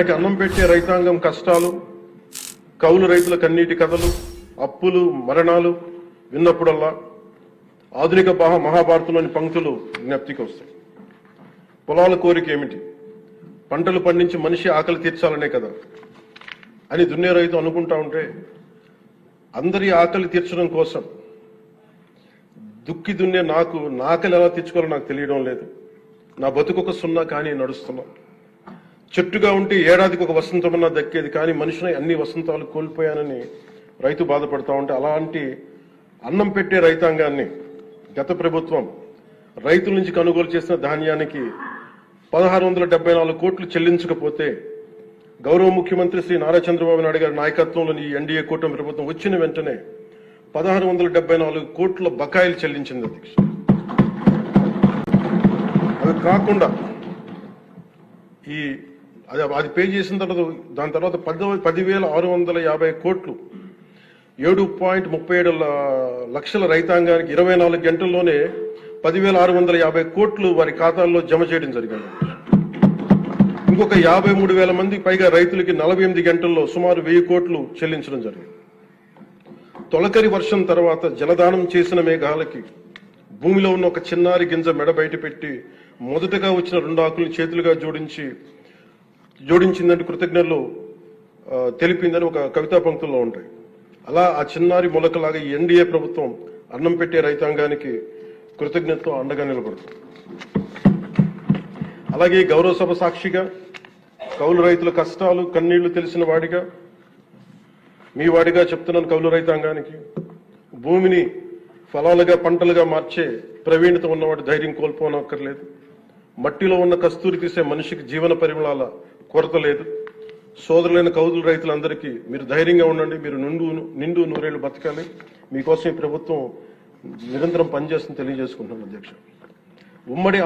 అన్నం పెట్టే రైతాంగం కష్టాలు, కౌలు రైతుల కన్నీటి కథలు, అప్పులు, మరణాలు విన్నప్పుడల్లా ఆధునిక మహాభారతంలోని పంక్తులు జ్ఞప్తికి వస్తాయి. పొలాల కోరిక ఏమిటి? పంటలు పండించి మనిషి ఆకలి తీర్చాలనే కదా అని దున్నే రైతు అనుకుంటా ఉంటే, అందరి ఆకలి తీర్చడం కోసం దుక్కి దున్నే నాకు ఆకలి ఎలా తీర్చుకోవాలో నాకు తెలియడం లేదు. నా బతుకొక సున్నా కానీ నడుస్తున్నా. చెట్టుగా ఉంటే ఏడాదికి ఒక వసంతమన్నా దక్కేది, కానీ మనిషిని అన్ని వసంతాలు కోల్పోయానని రైతు బాధపడతా ఉంటే, అలాంటి అన్నం పెట్టే రైతాంగాన్ని గత ప్రభుత్వం రైతుల నుంచి కొనుగోలు చేసిన ధాన్యానికి 1674 కోట్లు చెల్లించకపోతే, గౌరవ ముఖ్యమంత్రి శ్రీ నారా చంద్రబాబు నాయుడు గారి నాయకత్వంలోని ఈ ఎన్డీఏ కూటమి ప్రభుత్వం వచ్చిన వెంటనే 1674 కోట్ల బకాయిలు చెల్లించింది అధ్యక్ష. అది కాకుండా అది పే చేసిన తర్వాత దాని తర్వాత 10,650 కోట్లు 7.37 లక్షల రైతాంగానికి 24 గంటల్లోనే 10,650 కోట్లు వారి ఖాతాల్లో జమ చేయడం జరిగింది. ఇంకొక 53,000 మందికి పైగా రైతులకి 48 గంటల్లో సుమారు 1000 కోట్లు చెల్లించడం జరిగింది. తొలకరి వర్షం తర్వాత జలదానం చేసిన మేఘాలకి భూమిలో ఉన్న ఒక చిన్నారి గింజ మెడ బయట పెట్టి మొదటగా వచ్చిన 2 ఆకులను చేతులుగా జోడించిందంటే కృతజ్ఞతలు తెలిపిందని ఒక కవితా పంక్తుల్లో ఉంటాయి. అలా ఆ చిన్నారి మొలకలాగా ఈ ఎన్డీఏ ప్రభుత్వం అన్నం పెట్టే రైతాంగానికి కృతజ్ఞతతో అండగా నిలబడుతుంది. అలాగే గౌరవ సభ సాక్షిగా కౌలు రైతుల కష్టాలు కన్నీళ్లు తెలిసిన వాడిగా, మీ వాడిగా చెప్తున్నాను. కౌలు రైతాంగానికి భూమిని ఫలాలుగా పంటలుగా మార్చే ప్రవీణత ఉన్నవాడు ధైర్యం కోల్పోనక్కర్లేదు. మట్టిలో ఉన్న కస్తూరి తీసే మనిషికి జీవన పరిమళాల కొరత లేదు. సోదరులైన కౌలు రైతులందరికీ మీరు ధైర్యంగా ఉండండి. మీరు నిండు నూరేళ్లు బతకాలి. మీకోసం ఈ ప్రభుత్వం నిరంతరం పనిచేస్తుందని తెలియజేసుకుంటున్నాను అధ్యక్ష. ఉమ్మడి